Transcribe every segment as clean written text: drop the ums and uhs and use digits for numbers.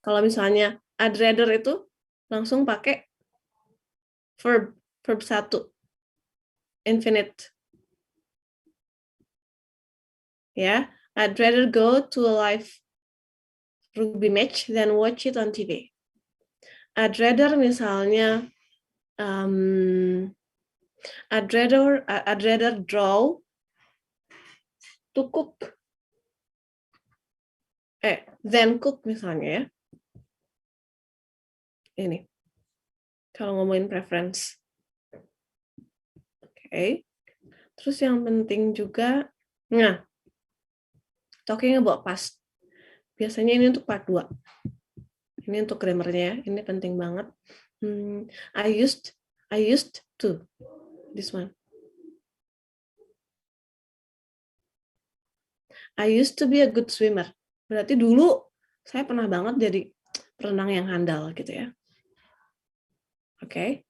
Kalau misalnya I'd rather itu langsung pakai verb 1, infinite. Ya, I'd rather go to a live rugby match than watch it on TV. I'd rather misalnya I'd rather draw to cook than cook misalnya ya. Ini kalau ngomongin preference. Oke. Terus yang penting juga, nah, talking about past. Biasanya ini untuk part 2. Ini untuk grammarnya, ini penting banget. I used to. This one. I used to be a good swimmer. Berarti dulu saya pernah banget jadi perenang yang handal gitu ya. Oke.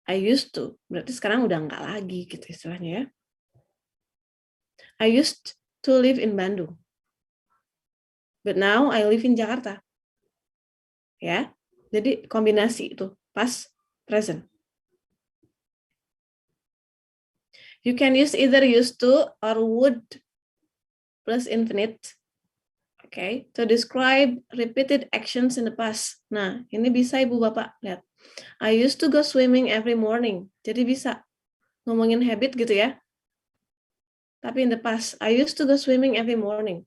I used to. Berarti sekarang udah enggak lagi gitu istilahnya ya. I used to live in Bandung. But now I live in Jakarta. Ya. Jadi kombinasi itu past, present. You can use either used to or would plus infinite. Okay, to describe repeated actions in the past. Nah, ini bisa Ibu Bapak lihat. I used to go swimming every morning. Jadi bisa ngomongin habit gitu ya. Tapi in the past, I used to go swimming every morning.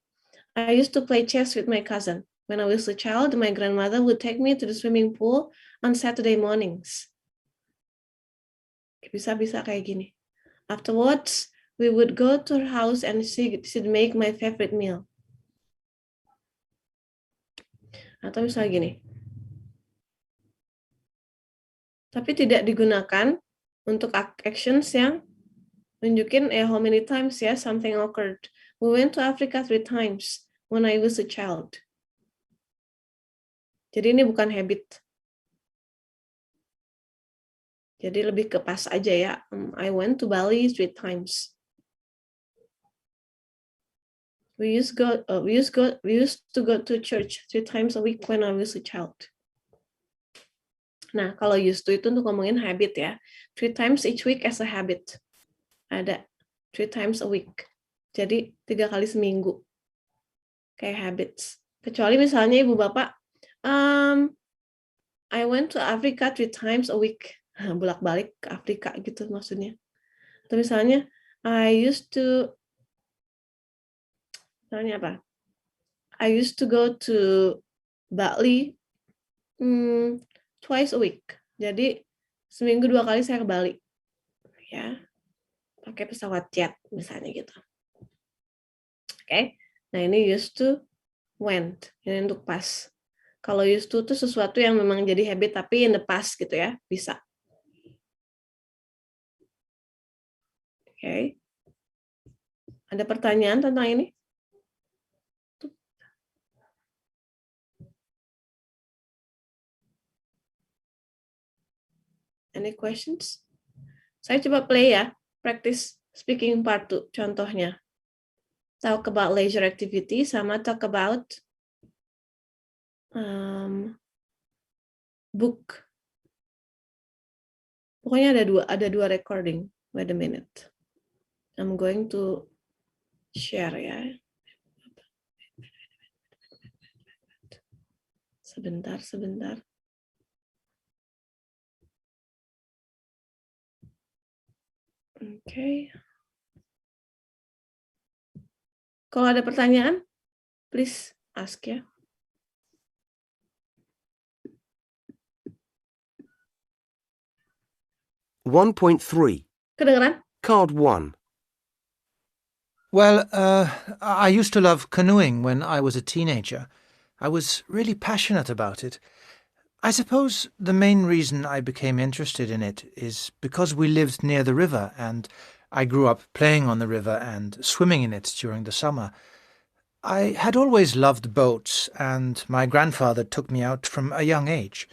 I used to play chess with my cousin. When I was a child, my grandmother would take me to the swimming pool on Saturday mornings. Bisa-bisa kayak gini. Afterwards, we would go to her house and she'd make my favorite meal. Atau misalnya gini. Tapi tidak digunakan untuk actions yang nunjukin how many times ya something occurred. We went to Africa 3 times when I was a child. Jadi ini bukan habit. Jadi lebih ke pas aja ya. I went to Bali 3 times. We used to go to church 3 times a week when I was a child. Nah, kalau used to itu untuk ngomongin habit ya. 3 times each week as a habit. Ada 3 times a week. Jadi 3 kali seminggu. Kayak habits. Kecuali misalnya Ibu Bapak, I went to Africa 3 times a week. Bolak-balik ke Afrika gitu maksudnya. Atau misalnya, I used to go to Bali twice a week. Jadi seminggu 2 kali saya ke Bali. Ya. Pakai pesawat jet misalnya gitu. Oke. Nah, ini used to, went. Ini untuk pas. Kalau used to itu sesuatu yang memang jadi habit tapi in the past gitu ya, bisa. Oke. Ada pertanyaan tentang ini? Any questions? Saya coba play ya, practice speaking part 2, contohnya. Talk about leisure activity sama talk about book. Pokoknya ada dua recording. Wait a minute. I'm going to share ya. Sebentar. Oke. Kalau ada pertanyaan, please ask ya. Kedengeran? Card 1. Well, I used to love canoeing when I was a teenager. I was really passionate about it. I suppose the main reason I became interested in it is because we lived near the river and I grew up playing on the river and swimming in it during the summer. I had always loved boats, and my grandfather took me out from a young age.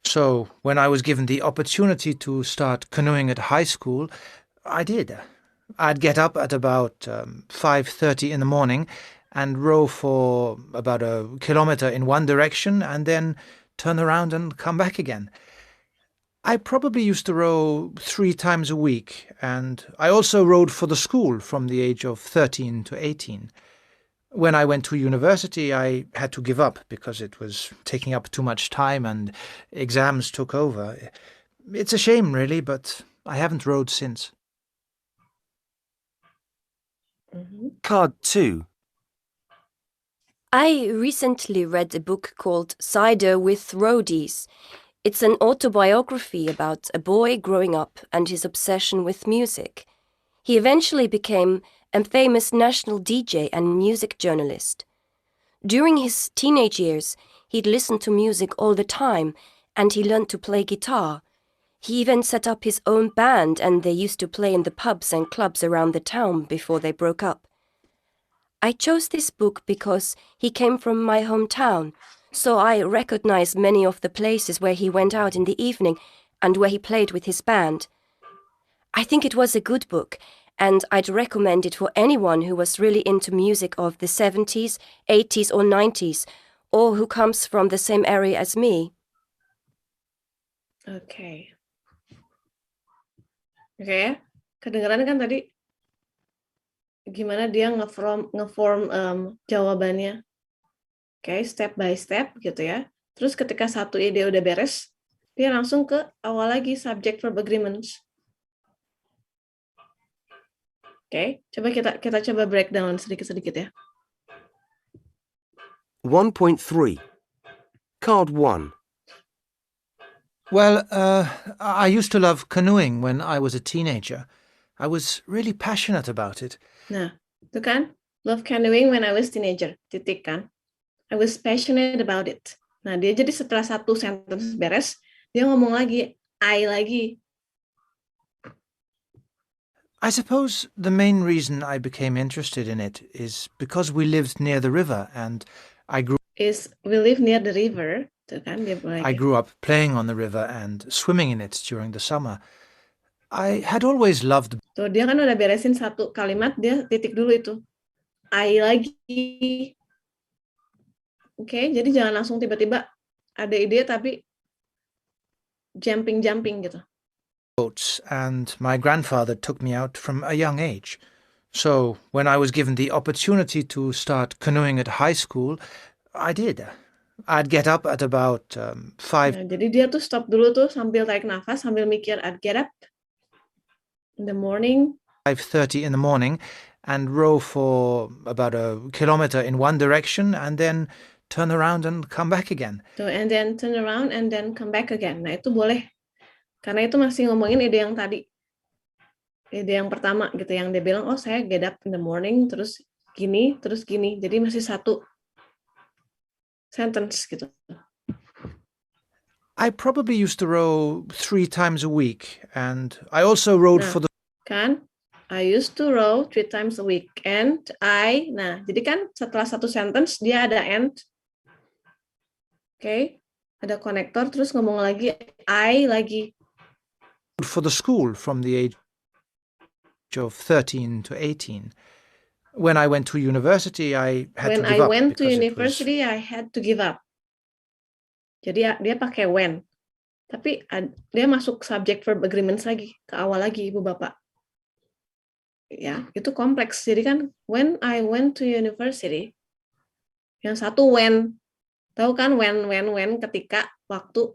So when I was given the opportunity to start canoeing at high school, I did. I'd get up at about 5:30 in the morning and row for about a kilometer in one direction and then turn around and come back again. I probably used to row 3 times a week, and I also rowed for the school from the age of 13 to 18. When I went to university, I had to give up because it was taking up too much time and exams took over. It's a shame, really, but I haven't rowed since. Card 2. I recently read a book called Cider with Roadies. It's an autobiography about a boy growing up and his obsession with music. He eventually became a famous national DJ and music journalist. During his teenage years, he'd listen to music all the time, and he learned to play guitar. He even set up his own band, and they used to play in the pubs and clubs around the town before they broke up. I chose this book because he came from my hometown, so I recognized many of the places where he went out in the evening and where he played with his band. I think it was a good book, and I'd recommend it for anyone who was really into music of the 70s, 80s or 90s, or who comes from the same area as me. Oke. Oke ya. Kedengeran kan tadi gimana dia ngeform jawabannya. Oke, step by step gitu ya. Terus ketika satu ide udah beres, dia langsung ke awal lagi subject verb agreements. Oke, coba kita coba breakdown sedikit-sedikit ya. 1.3. Card 1. Well, I used to love canoeing when I was a teenager. I was really passionate about it. Nah, itu kan, love canoeing when I was teenager, titik kan. I was passionate about it. Nah, dia jadi setelah satu sentence beres, dia ngomong lagi, I lagi. I suppose the main reason I became interested in it is because we lived near the river and We live near the river, tuh kan dia I grew up playing on the river and swimming in it during the summer. I had always loved. Tuh dia kan udah beresin satu kalimat, dia titik dulu itu. I lagi. Oke, jadi jangan langsung tiba-tiba ada ide tapi jumping gitu. Boats, and my grandfather took me out from a young age. So when I was given the opportunity to start canoeing at high school, I did. I'd get up at about 5. Nah, jadi dia tuh stop dulu tuh sambil tarik nafas, sambil mikir, I'd get up in the morning. 5:30 in the morning and row for about a kilometer in one direction and then turn around and come back again. So, and then turn around and then come back again. Nah, itu boleh. Karena itu masih ngomongin ide yang tadi. Ide yang pertama gitu, yang dia bilang, oh saya get up in the morning, terus gini. Jadi masih satu sentence gitu. I probably used to row 3 times a week, and I also rowed for the... Kan? I used to row 3 times a week, and nah, jadi kan setelah satu sentence, dia ada and. Oke, ada konektor, terus ngomong lagi, I lagi. For the school from the age of 13 to 18. When I went to university, I had to give up. When I went to university, I had to give up. Jadi dia pakai when. Tapi dia masuk subject verb agreements lagi, ke awal lagi, Ibu Bapak. Ya, itu kompleks. Jadi kan, when I went to university, yang satu when. Tahu kan when, ketika, waktu.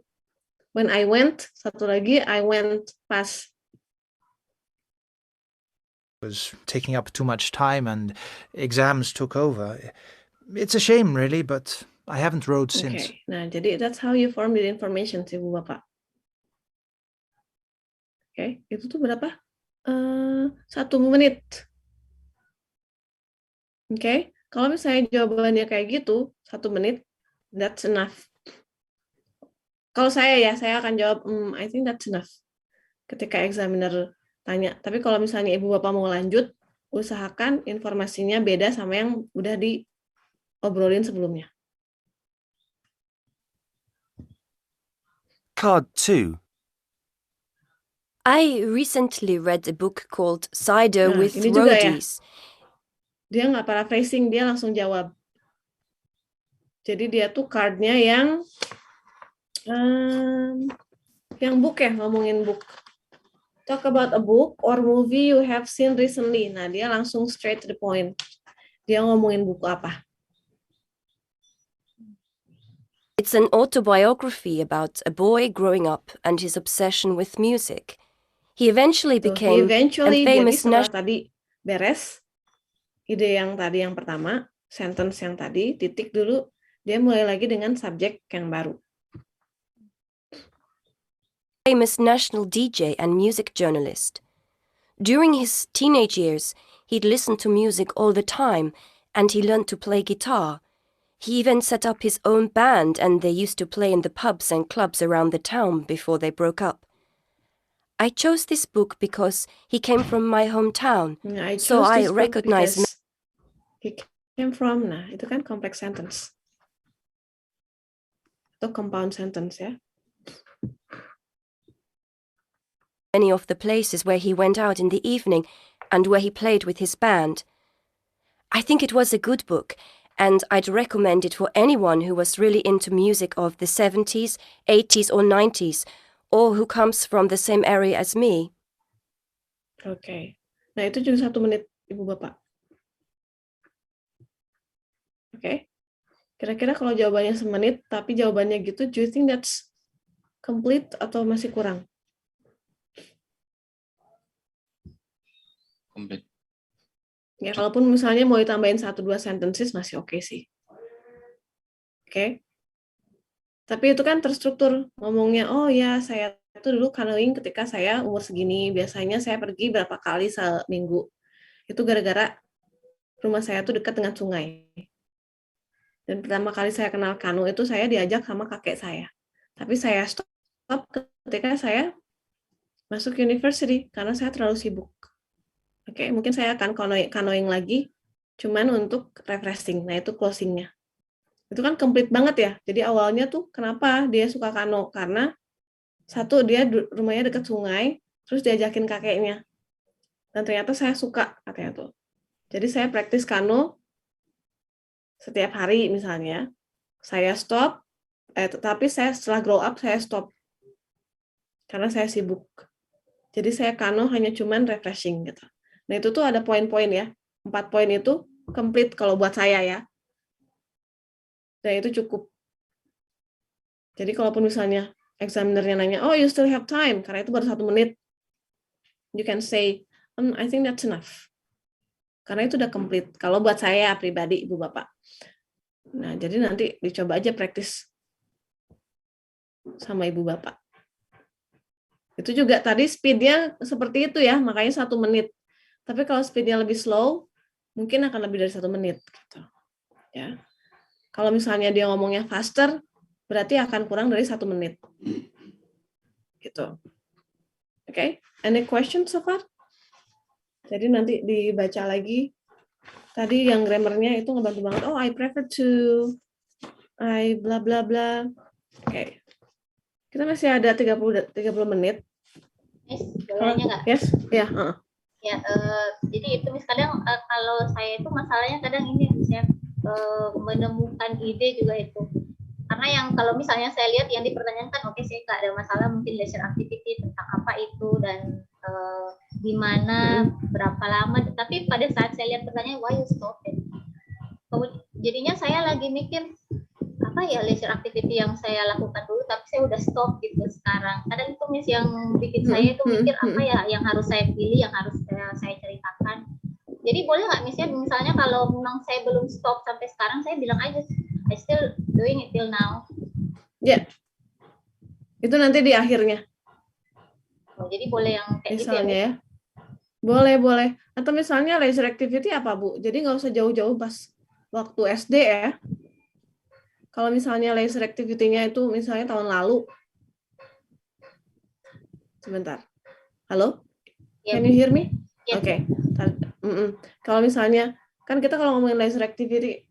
When I went, satu lagi, I went pas. Was taking up too much time and exams took over. It's a shame, really, but I haven't rowed since. Okay. Nah, jadi that's how you form the information, Ibu Bapak. Oke, itu tuh berapa? 1 menit. Oke, kalau misalnya jawabannya kayak gitu, 1 menit, that's enough. Kalau saya akan jawab, I think that's enough. Ketika examiner tanya. Tapi kalau misalnya Ibu Bapak mau lanjut, usahakan informasinya beda sama yang udah diobrolin sebelumnya. Card 2. I recently read a book called Cider with ini juga ya. Roadies. Dia nggak paraphrasing, dia langsung jawab. Jadi dia tuh card-nya yang book ya, ngomongin book. Talk about a book or movie you have seen recently. Nah, dia langsung straight to the point. Dia ngomongin buku apa? It's an autobiography about a boy growing up and his obsession with music. He eventually Tuh, became eventually, a jadi famous setelah tadi beres, ide yang tadi yang pertama, sentence yang tadi, titik dulu, dia mulai lagi dengan subjek yang baru. national DJ and music journalist. During his teenage years, he'd listen to music all the time, and he learned to play guitar. He even set up his own band, and they used to play in the pubs and clubs around the town before they broke up. I chose this book because he came from my hometown, so I recognize he came from. Nah, itu kan complex sentence atau compound sentence ya. many of the places where he went out in the evening and where he played with his band. I think it was a good book, and I'd recommend it for anyone who was really into music of the 70s, 80s or 90s, or who comes from the same area as me. Oke. Nah, itu juga 1 menit, Ibu Bapak. Oke. Kira-kira kalau jawabannya 1 menit, tapi jawabannya gitu, do you think that's complete atau masih kurang? Complete. Ya, kalaupun misalnya mau ditambahin 1-2 sentences masih oke sih. Oke. Tapi itu kan terstruktur ngomongnya, oh ya saya itu dulu canoeing ketika saya umur segini, biasanya saya pergi berapa kali seminggu. Itu gara-gara rumah saya tuh dekat dengan sungai. Dan pertama kali saya kenal kanu itu saya diajak sama kakek saya. Tapi saya stop ketika saya masuk university karena saya terlalu sibuk. Oke, mungkin saya akan canoeing lagi, cuman untuk refreshing. Nah, itu closingnya. Itu kan complete banget ya. Jadi awalnya tuh kenapa dia suka kano? Karena satu, dia rumahnya dekat sungai, terus diajakin kakeknya. Dan ternyata saya suka, katanya tuh. Jadi saya praktis kano setiap hari misalnya. Saya stop, tapi saya setelah grow up, saya stop. Karena saya sibuk. Jadi saya kano hanya cuman refreshing gitu. Nah, itu tuh ada poin-poin ya. 4 poin itu complete kalau buat saya ya. Dan itu cukup. Jadi kalaupun misalnya examinernya nanya, oh you still have time, karena itu baru 1 menit. You can say, I think that's enough. Karena itu udah complete. Kalau buat saya pribadi, Ibu Bapak. Nah, jadi nanti dicoba aja praktis sama Ibu Bapak. Itu juga tadi speednya seperti itu ya, makanya 1 menit. Tapi kalau speednya lebih slow, mungkin akan lebih dari 1 menit. Gitu. Ya. Kalau misalnya dia ngomongnya faster, berarti akan kurang dari 1 menit. Gitu. Oke, any questions so far? Jadi nanti dibaca lagi. Tadi yang grammarnya itu ngebantu banget. Oh, I prefer to, I bla bla bla. Oke. Kita masih ada 30 menit. Miss, bolehnya nggak? Yes, ya. Ya, jadi itu Miss, kadang kalau saya itu masalahnya kadang ini saya menemukan ide juga itu. Karena yang kalau misalnya saya lihat yang dipertanyakan, oke, saya nggak ada masalah, mungkin leisure activity tentang apa itu dan di mana, berapa lama. Tapi pada saat saya lihat pertanyaan, why you stop it? Jadinya saya lagi mikir, apa ya leisure activity yang saya lakukan dulu, tapi saya udah stop gitu sekarang. Kadang itu Miss yang bikin saya itu mikir, apa ya yang harus saya pilih, yang harus saya ceritakan. Jadi boleh nggak misalnya kalau memang saya belum stop sampai sekarang, saya bilang aja, I still doing it till now. Ya, itu nanti di akhirnya. Oh, jadi boleh yang kayak misalnya gitu ya? Boleh. Atau misalnya leisure activity apa, Bu? Jadi nggak usah jauh-jauh pas waktu SD ya. Kalau misalnya leisure activity-nya itu misalnya tahun lalu. Sebentar. Halo? Yeah. Can you hear me? Yeah. Oke. Kalau misalnya, kan kita kalau ngomongin leisure activity,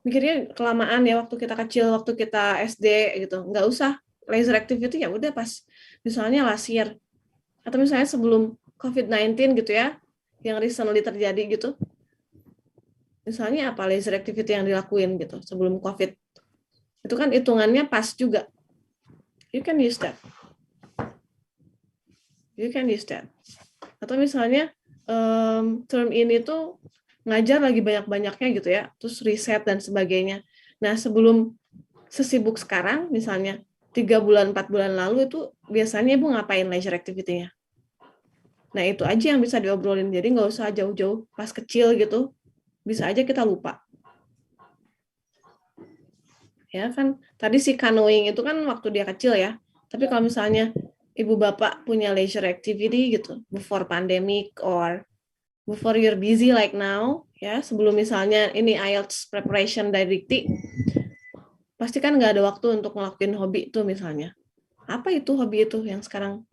mikirnya kelamaan ya waktu kita kecil, waktu kita SD gitu. Nggak usah leisure activity, ya udah pas misalnya last year. Atau misalnya sebelum COVID-19 gitu ya, yang recently terjadi gitu. Misalnya apa leisure activity yang dilakuin gitu sebelum COVID. Itu kan hitungannya pas juga. You can use that. You can use that. Atau misalnya term ini tuh ngajar lagi banyak-banyaknya gitu ya, terus riset dan sebagainya. Nah, sebelum sesibuk sekarang, misalnya 3 bulan, 4 bulan lalu itu biasanya Ibu ngapain leisure activity-nya? Nah, itu aja yang bisa diobrolin. Jadi nggak usah jauh-jauh pas kecil gitu. Bisa aja kita lupa. Ya kan, tadi si canoeing itu kan waktu dia kecil ya. Tapi kalau misalnya ibu bapak punya leisure activity gitu, before pandemic or before you're busy like now, ya sebelum misalnya ini IELTS preparation dari Dikti, pasti kan nggak ada waktu untuk ngelakuin hobi itu misalnya. Apa itu hobi itu yang sekarang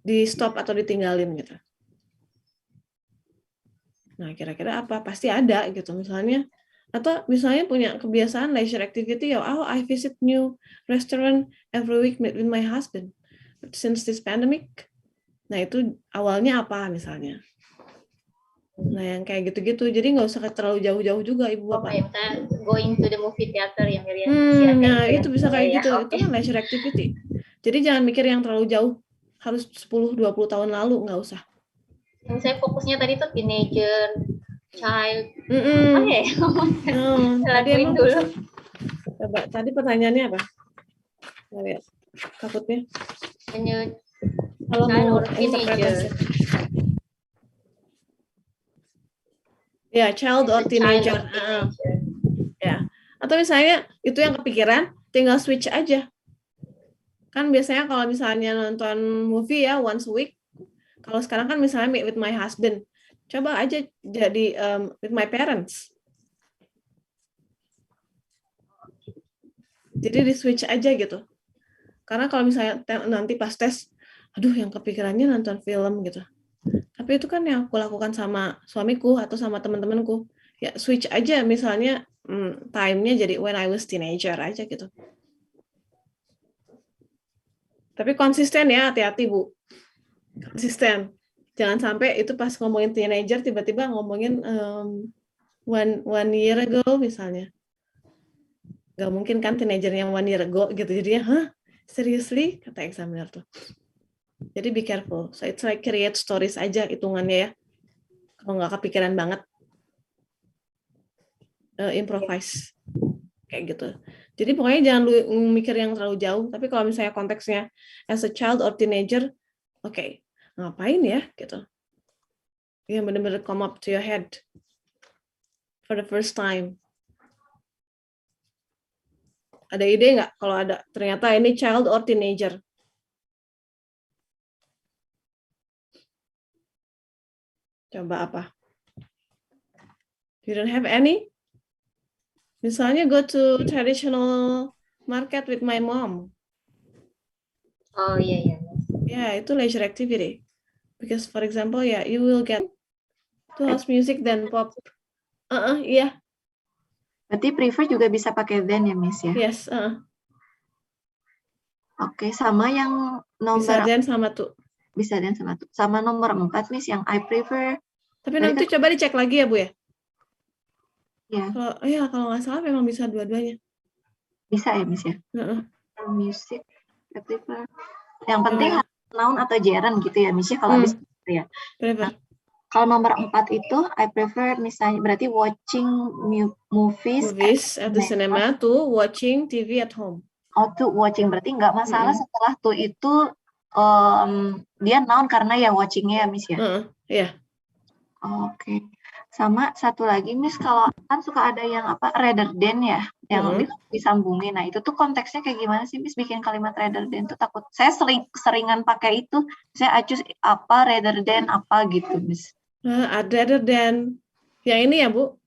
di stop atau ditinggalin gitu. Nah, kira-kira apa? Pasti ada gitu misalnya. Atau misalnya punya kebiasaan leisure activity, ya, oh, I visit new restaurant every week with my husband. But since this pandemic, nah itu awalnya apa misalnya. Nah, yang kayak gitu-gitu. Jadi nggak usah terlalu jauh-jauh juga, Ibu Bapak. Oke, misalnya going to the movie theater yang Miriam Nah, itu bisa kayak gitu. Itu kan leisure activity. Jadi jangan mikir yang terlalu jauh. Harus 10-20 tahun lalu, nggak usah. Yang saya fokusnya tadi tuh teenager, child. Tadi emang dulu. Coba, tadi pertanyaannya apa? Nggak lihat. Takutnya. Kalau mau interpretasi. Ya, child or teenager. Ya. Atau misalnya itu yang kepikiran, tinggal switch aja. Kan biasanya kalau misalnya nonton movie ya once a week. Kalau sekarang kan misalnya meet with my husband. Coba aja jadi with my parents. Jadi di switch aja gitu. Karena kalau misalnya nanti pas tes, aduh yang kepikirannya nonton film gitu. Tapi itu kan yang aku lakukan sama suamiku atau sama teman-temanku. Ya switch aja misalnya time-nya jadi when I was teenager aja gitu. Tapi konsisten ya, hati-hati Bu. Konsisten. Jangan sampai itu pas ngomongin teenager tiba-tiba ngomongin one year ago misalnya. Gak mungkin kan teenagernya 1 year ago gitu. Jadinya, hah? Seriously? Kata examiner tuh. Jadi be careful. So it's like create stories aja hitungannya ya. Kalau nggak kepikiran banget, improvise. Kayak gitu. Jadi pokoknya jangan lu mikir yang terlalu jauh. Tapi kalau misalnya konteksnya as a child or teenager, oke, ngapain ya gitu. Yang benar-benar come up to your head for the first time. Ada ide nggak kalau ada ternyata ini child or teenager? Coba apa? You don't have any? Misalnya go to traditional market with my mom. Oh iya. Ya, itu leisure activity. Because for example, ya, you will get to house music dan pop. Iya. Berarti prefer juga bisa pakai then ya, Miss ya? Yes. Oke, sama yang nomor... Bisa dan sama tuh. Bisa dan sama tuh. Sama nomor 4, Miss, yang I prefer. Tapi nanti coba dicek lagi ya, Bu ya? Ya. Kalau nggak salah memang bisa dua-duanya. Bisa ya, Miss ya? Music, I prefer. Yang penting noun atau gerund gitu ya, Miss ya, kalau habis ya. Prefer. Kalau nomor 4 itu, I prefer misalnya berarti watching movies at the cinema to watching TV at home. Oh, to watching berarti nggak masalah setelah to itu dia noun karena ya watchingnya ya, Miss ya? Iya. Oke. Sama satu lagi, Miss, kalau kan suka ada yang apa rather than ya, yang disambungin. Nah, itu tuh konteksnya kayak gimana sih, Miss, bikin kalimat rather than tuh takut. Saya seringan pakai itu. Saya choose apa rather than apa gitu, Miss. I'd rather than yang ini ya, Bu.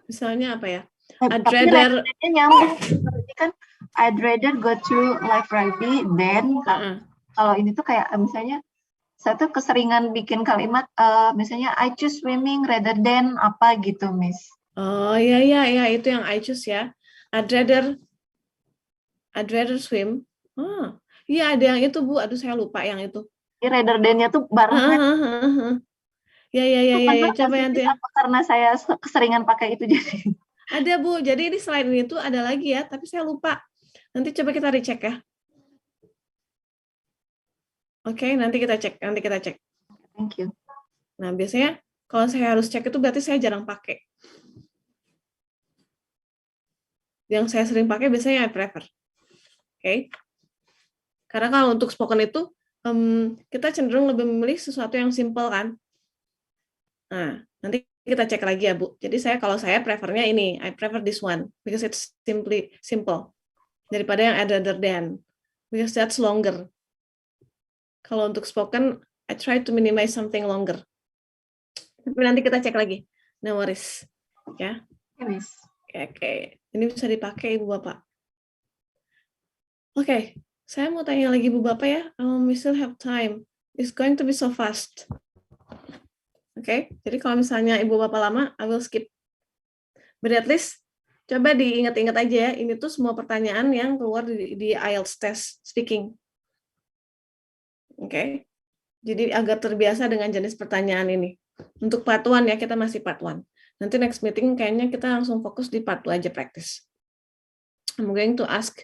Misalnya apa ya? I'd rather nyambung. Berarti kan I'd rather go to library than kalau ini tuh kayak misalnya saya tuh keseringan bikin kalimat misalnya I choose swimming rather than apa gitu, Miss. Oh iya itu yang I choose ya. I'd rather swim. Iya ada yang itu, Bu. Aduh saya lupa yang itu. rather than-nya tuh barengan. Ya, Itu benar nggak coba sih, yang Miss? ya. Apa karena saya keseringan pakai itu jadi? Ada Bu, jadi ini selain ini tuh ada lagi ya, tapi saya lupa. Nanti coba kita dicek ya. Oke, nanti kita cek. Thank you. Nah, biasanya kalau saya harus cek itu berarti saya jarang pakai. Yang saya sering pakai biasanya I prefer. Oke. Karena kalau untuk spoken itu, kita cenderung lebih memilih sesuatu yang simple kan. Nah, nanti kita cek lagi ya, Bu. Jadi kalau saya prefernya ini, I prefer this one because it's simple daripada yang other than because that's longer. Kalau untuk spoken, I try to minimize something longer. Tapi nanti kita cek lagi. No worries. Ya. Miss. Oke. Ini bisa dipakai Ibu Bapak. Oke. Saya mau tanya lagi Ibu Bapak ya. We still have time. It's going to be so fast. Oke, jadi kalau misalnya Ibu Bapak lama, I will skip. But at least, coba diingat-ingat aja ya, ini tuh semua pertanyaan yang keluar di IELTS test speaking. Oke, jadi agak terbiasa dengan jenis pertanyaan ini. Untuk part 1 ya, kita masih part 1. Nanti next meeting kayaknya kita langsung fokus di part 2 aja practice. I'm going to ask,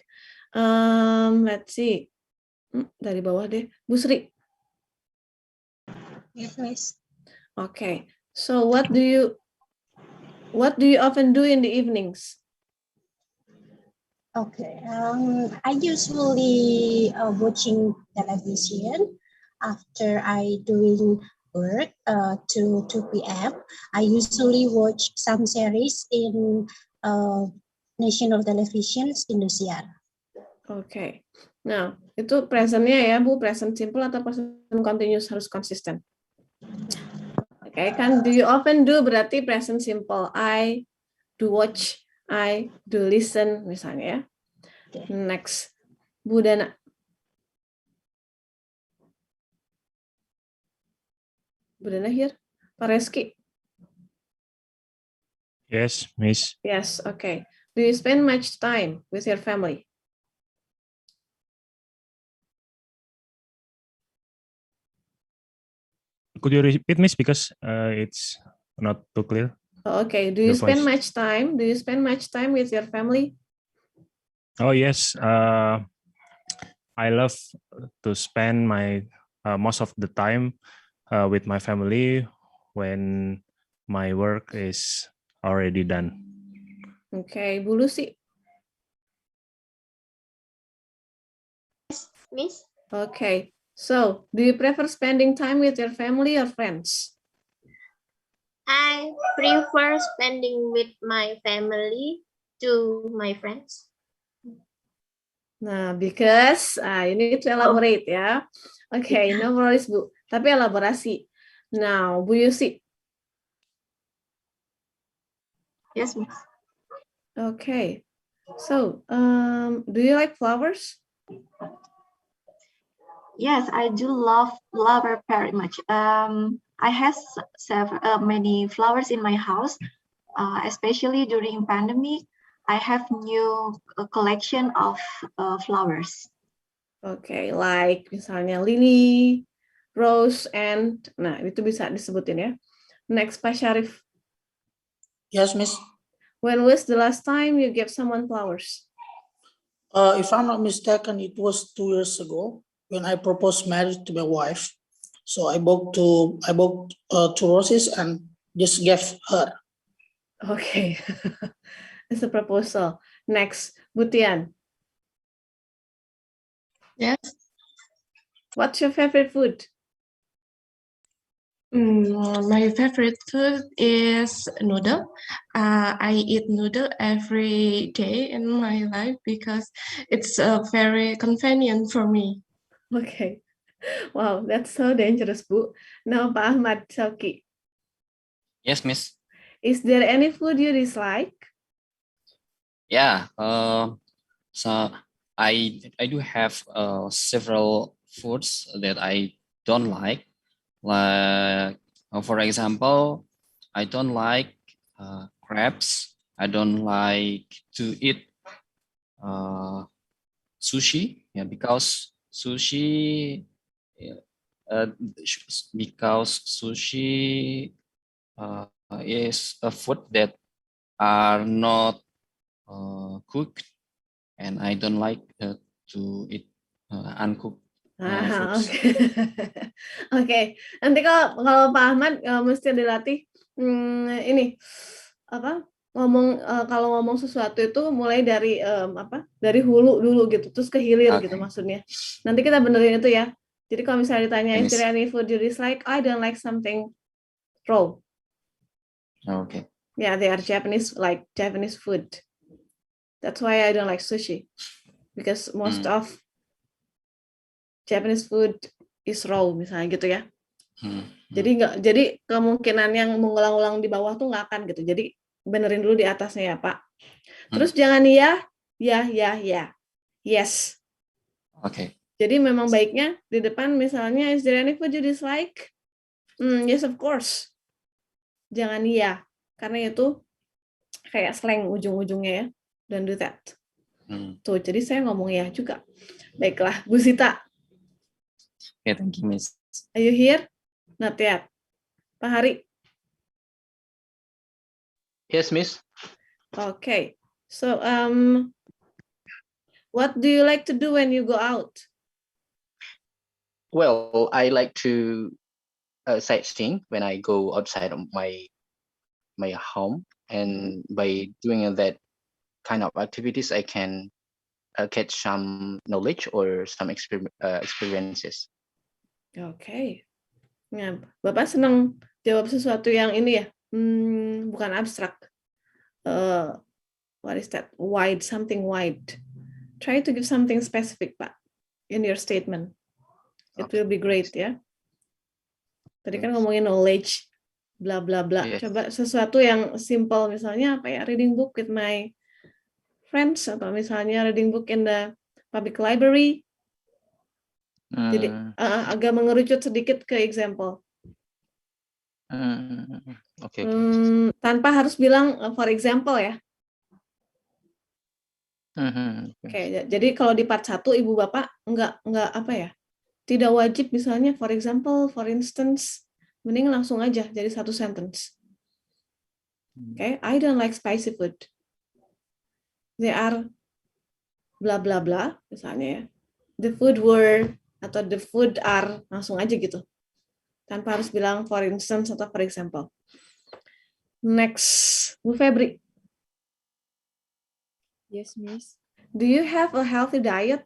let's see, dari bawah deh, Bu Sri. Yes, Miss. Okay, so what do you often do in the evenings? Okay. I usually watching television after I doing work to 2 p.m. I usually watch some series in national televisions Indosiar. Okay. Nah, itu presentnya ya, Bu, present simple atau present continuous harus konsisten. Oke, kan do you often do berarti present simple. I do watch, I do listen misalnya ya. Next, Bu Dana. Bu Dana here? Pak Reski? Yes, Miss. Yes, okay. Do you spend much time with your family? Could you repeat, Miss, because it's not too clear? Okay. Do you The spend voice. much time? Do you spend much time with your family? Oh yes, I love to spend my most of the time with my family when my work is already done. Okay, Bu Lucy. Miss, Okay. So, do you prefer spending time with your family or friends? I prefer spending with my family to my friends. Nah, because you need to elaborate ya. Okay, no worries Bu. Tapi elaborasi. Now, Bu Yusi. Yes, Miss. Okay. So, do you like flowers? Yes, I do love flower very much. I have many flowers in my house, especially during pandemic. I have new collection of flowers. Okay, like misalnya lily, rose, and nah itu bisa disebutin ya. Next, Pak Syarif. Yes, Miss. When was the last time you gave someone flowers? If I'm not mistaken, it was 2 years ago when I proposed marriage to my wife. So I bought two roses and just gave her. Okay, it's a proposal. Next, Butian. Yes. What's your favorite food? My favorite food is noodle. I eat noodle every day in my life because it's very convenient for me. Okay. Wow, that's so dangerous, Bu. Now, Pak Ahmad Sauki. Yes, Miss. Is there any food you dislike? Yeah. So I do have several foods that I don't like. Like, for example, I don't like crabs. I don't like to eat sushi. Yeah, because sushi because sushi is a food that are not cooked, and I don't like to eat uncooked foods. Oke. Nanti kalau Pak Ahmad mesti dilatih ini apa ngomong kalau ngomong sesuatu itu mulai dari dari hulu dulu gitu terus ke hilir gitu maksudnya. Nanti kita benerin itu ya. Jadi kalau misalnya ditanya is there any food you dislike, I don't like something raw. Okay. Yeah, they are Japanese food. That's why I don't like sushi because most of Japanese food is raw misalnya gitu ya. Jadi kemungkinan yang mengulang-ulang di bawah tuh nggak akan gitu. Jadi benerin dulu di atasnya ya Pak. Terus jangan ya. Yes. Oke. Jadi memang baiknya di depan misalnya is there any food you dislike? Yes of course. Jangan ya. Karena itu kayak slang ujung-ujungnya ya. Don't do that. Tuh, jadi saya ngomong ya juga. Baiklah, Bu Sita. Okay, thank you, Miss. Are you here? Not yet. Pak Hari? Yes, Miss. Okay. So, what do you like to do when you go out? Well, I like to sightseeing when I go outside of my home, and by doing that kind of activities, I can get some knowledge or some experiences. Okay. Nah, Bapak senang jawab sesuatu yang ini ya, bukan abstrak. What is that? Wide, something wide. Try to give something specific, Pak, in your statement. It will be great ya. Tadi kan ngomongin knowledge, bla bla bla. Yes. Coba sesuatu yang simple, misalnya apa ya? Reading book with my friends, atau misalnya reading book in the public library. Jadi agak mengerucut sedikit ke example. Okay. Tanpa harus bilang for example ya. Oke, jadi kalau di part 1 Ibu Bapak enggak apa ya? Tidak wajib misalnya for example, for instance, mending langsung aja jadi satu sentence. Okay, I don't like spicy food. They are bla bla bla misalnya ya. The food were atau the food are, langsung aja gitu. Tanpa harus bilang for instance atau for example. Next, Bu Febri. Yes, Miss. Do you have a healthy diet?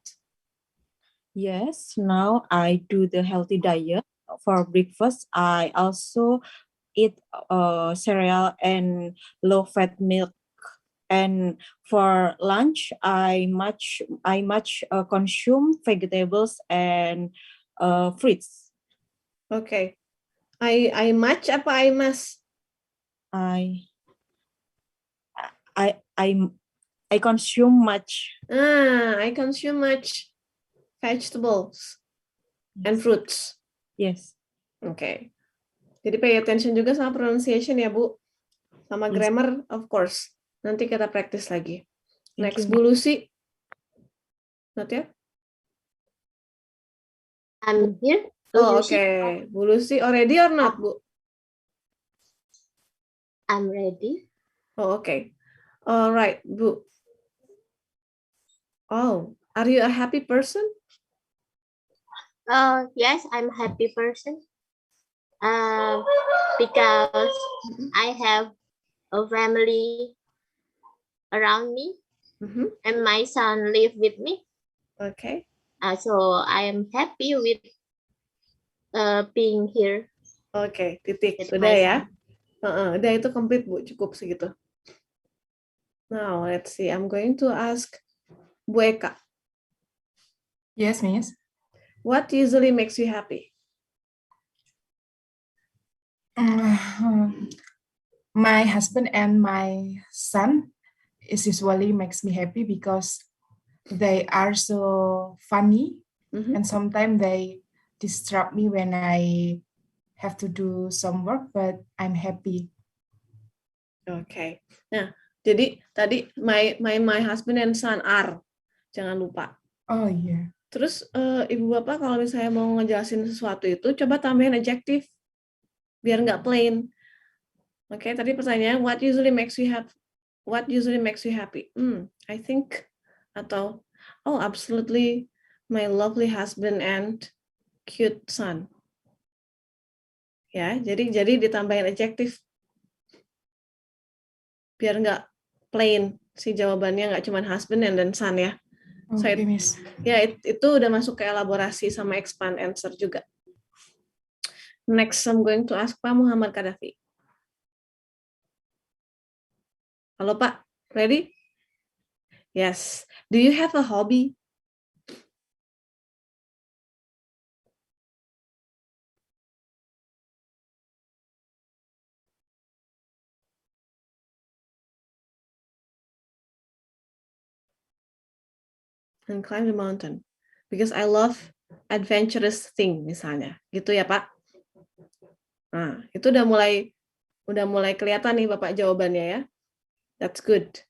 Yes, now I do the healthy diet. For breakfast, I also eat cereal and low-fat milk. And for lunch, I much consume vegetables and fruits. Okay. I much apa I must? I consume much. I consume much vegetables and fruits. Yes. Okay. Jadi pay attention juga sama pronunciation ya, Bu. Sama grammar, of course. Nanti kita practice lagi. Next, Bu Lucy. Not yet? I'm here. Oh, okay. Bu Lucy, ready or not, Bu? I'm ready. Oh, okay. All right, Bu. Oh, are you a happy person? Yes, I'm a happy person. Because I have a family around me, and my son live with me. Okay. So I am happy with being here. Okay, titik. Udah ya. Udah itu complete, Bu. Cukup segitu. Now, let's see. I'm going to ask Bu Eka. Yes, Miss. What usually makes you happy? My husband and my son usually makes me happy because they are so funny, and sometimes they disturb me when I have to do some work, but I'm happy. Okay. Nah, jadi tadi my husband and son are, jangan lupa. Oh yeah. Terus ibu bapak kalau misalnya mau ngejelasin sesuatu itu coba tambahin adjective biar nggak plain. Oke, tadi pertanyaan what usually makes you happy? I think atau oh absolutely my lovely husband and cute son. Ya, jadi ditambahin adjective biar nggak plain si jawabannya nggak cuma husband and then son ya. So Okay, Miss. Ya itu udah masuk ke elaborasi sama expand answer juga. Next, I'm going to ask Pak Muhammad Kadafi. Halo Pak, ready? Yes. Do you have a hobby? And climb the mountain. Because I love adventurous thing misalnya. Gitu ya Pak? Nah, itu udah mulai kelihatan nih Bapak jawabannya ya. That's good.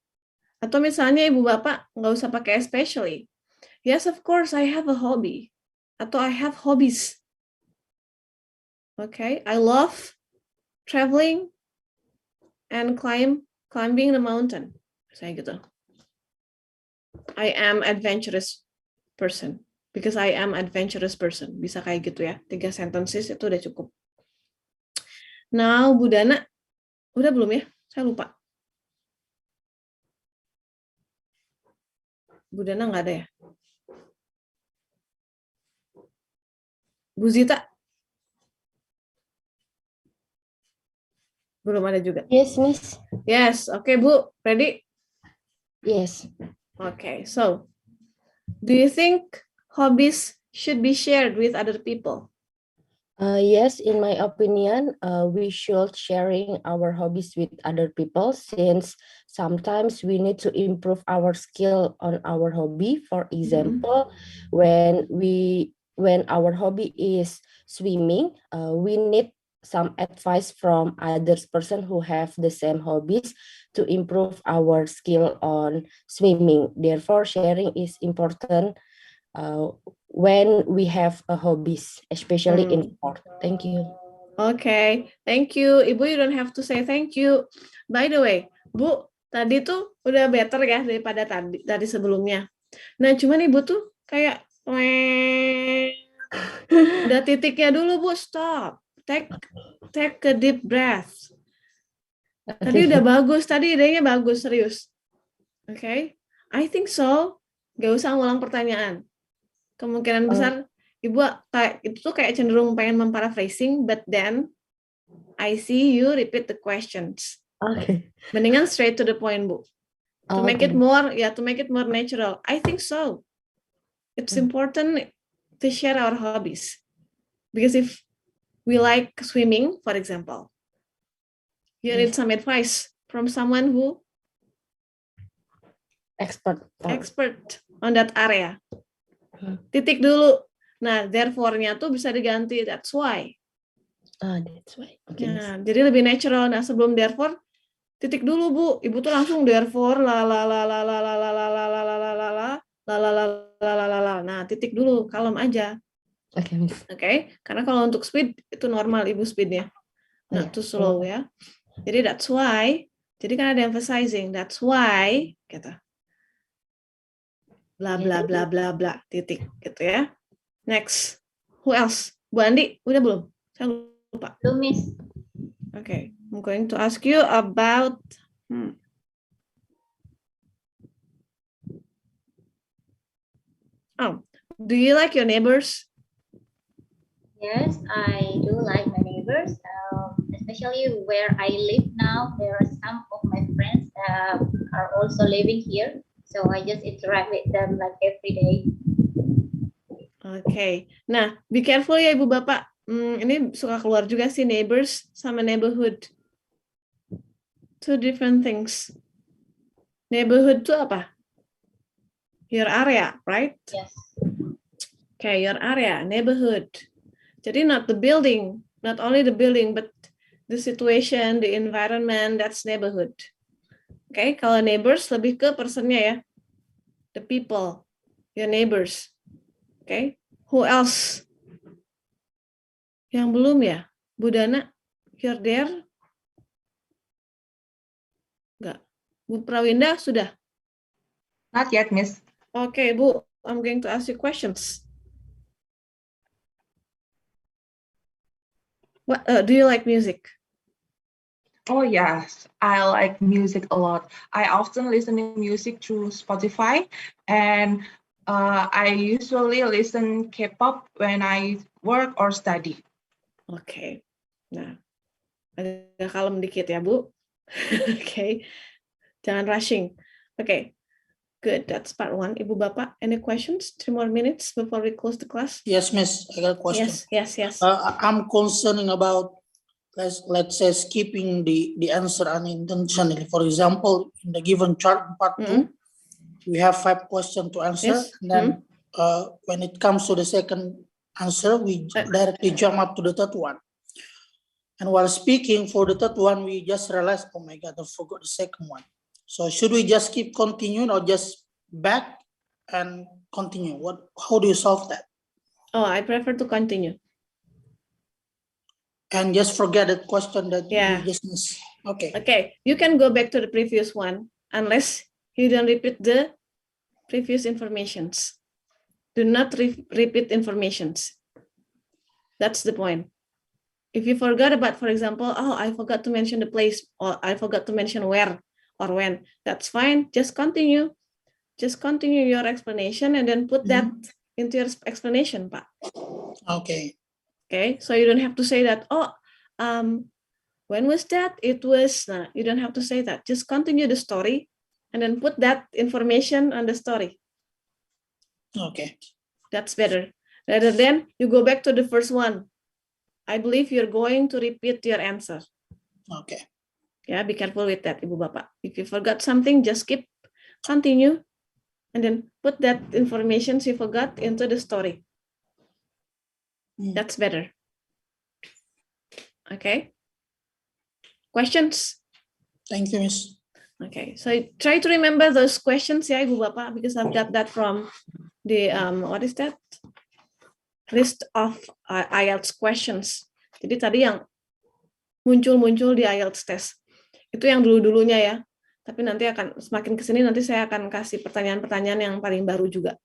Atau misalnya ibu bapak nggak usah pakai especially. Yes, of course, I have a hobby. Atau I have hobbies. Okay, I love traveling and climbing the mountain. Saya gitu. I am adventurous person. Because I am adventurous person. Bisa kayak gitu ya. 3 sentences itu udah cukup. Now, Bu Dana, udah belum ya? Saya lupa. Bu Dana nggak ada ya? Bu Zita? Belum ada juga. Yes, Miss. Yes, okay, Bu. Ready? Yes. Okay, so do you think hobbies should be shared with other people? Yes, in my opinion, we should sharing our hobbies with other people since sometimes we need to improve our skill on our hobby. For example, when our hobby is swimming, we need some advice from others person who have the same hobbies to improve our skill on swimming. Therefore, sharing is important when we have a hobbies, especially in sport. Thank you. Okay, thank you. Ibu, you don't have to say thank you. By the way, Bu, tadi tuh udah better ya daripada tadi sebelumnya. Nah, cuman Ibu tuh kayak udah titiknya dulu, Bu, stop. Take a deep breath. Tadi udah bagus, tadi idenya bagus, serius. Okay? I think so. Gak usah ngulang pertanyaan. Kemungkinan besar Ibu itu tuh kayak cenderung pengen memparaphrasing, but then I see you repeat the questions. Okay. Mendingan straight to the point, Bu. To make it more natural. I think so. It's important to share our hobbies. Because if we like swimming, for example, you need some advice from someone who expert on that area. Titik dulu. Nah, therefore-nya tuh bisa diganti that's why. That's why. Okay. Nah, jadi lebih natural. Nah, sebelum therefore, titik dulu, Bu. Ibu tuh langsung therefore Nah, titik dulu, kalem aja. Oke. Karena kalau untuk speed itu normal Ibu speednya. Not too slow ya. Jadi that's why. Jadi kan ada emphasizing. That's why gitu. Bla bla bla bla bla titik gitu ya. Next. Who else? Bu Andi, udah belum? Saya lupa. Belum, Miss. Okay. I'm going to ask you about do you like your neighbors? Yes, I do like my neighbors, especially where I live now. There are some of my friends that are also living here, so I just interact with them like every day. Okay. Nah, be careful ya Ibu Bapak. Ini suka keluar juga sih neighbors sama neighborhood. Two different things. Neighborhood itu apa? Your area, right? Yes. Okay, your area, neighborhood. Jadi not the building, not only the building, but the situation, the environment, that's neighborhood. Okay, kalau neighbors lebih ke personnya ya. The people, your neighbors. Okay. Who else? Yang belum ya? Bu Dana, you're there? Enggak. Bu Prawinda sudah? Not yet, Miss. Okay, Bu, I'm going to ask you questions. What do you like music? Oh yes, I like music a lot. I often listen to music through Spotify, and I usually listen K-pop when I work or study. Okay. Nah, agak kalem dikit ya, Bu. Okay. Jangan rushing. Okay. Good. That's part one. Ibu Bapak, any questions? 3 more minutes before we close the class. Yes, Miss, I got a question. Yes. I'm concerning about, let's say, skipping the answer unintentionally. For example, in the given chart part 2, we have 5 questions to answer. Yes. And then when it comes to the second answer, we directly jump up to the third one. And while speaking for the third one, we just realized, oh my God, I forgot the second one. So should we just keep continuing or just back and continue? How do you solve that? Oh, I prefer to continue. And just forget that question that you just missed. Okay. Okay, you can go back to the previous one unless you don't repeat the previous informations. Do not repeat informations. That's the point. If you forgot about, for example, oh, I forgot to mention the place, or I forgot to mention where or when, that's fine. Just continue. Just continue your explanation and then put that into your explanation, Pak. Okay. Okay, so you don't have to say that, oh, when was that? It was, you don't have to say that. Just continue the story and then put that information on the story. Okay. That's better. Rather than you go back to the first one. I believe you're going to repeat your answer. Okay. Yeah, be careful with that, Ibu Bapak. If you forgot something, just continue, and then put that information you forgot into the story. That's better. Okay. Questions? Thank you, Miss. Okay, so try to remember those questions, ya, Ibu Bapak, because I've got that from the what is that? List of IELTS questions. Jadi tadi yang muncul di IELTS test itu yang dulu-dulunya ya. Tapi nanti akan semakin kesini nanti saya akan kasih pertanyaan-pertanyaan yang paling baru juga.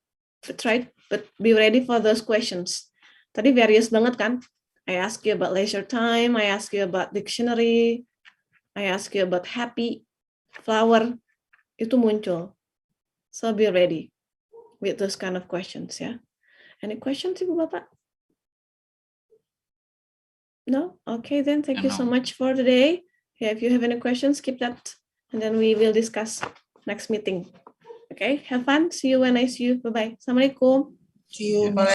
But be ready for those questions. Tadi various banget kan? I ask you about leisure time, I ask you about dictionary, I ask you about happy, flower, itu muncul. So be ready with those kind of questions ya. Any questions, Ibu Bapak? No? Okay, then thank you so much for today. Yeah, if you have any questions, keep that, and then we will discuss next meeting. Okay, have fun. See you when I see you. Bye-bye. Assalamualaikum. See you.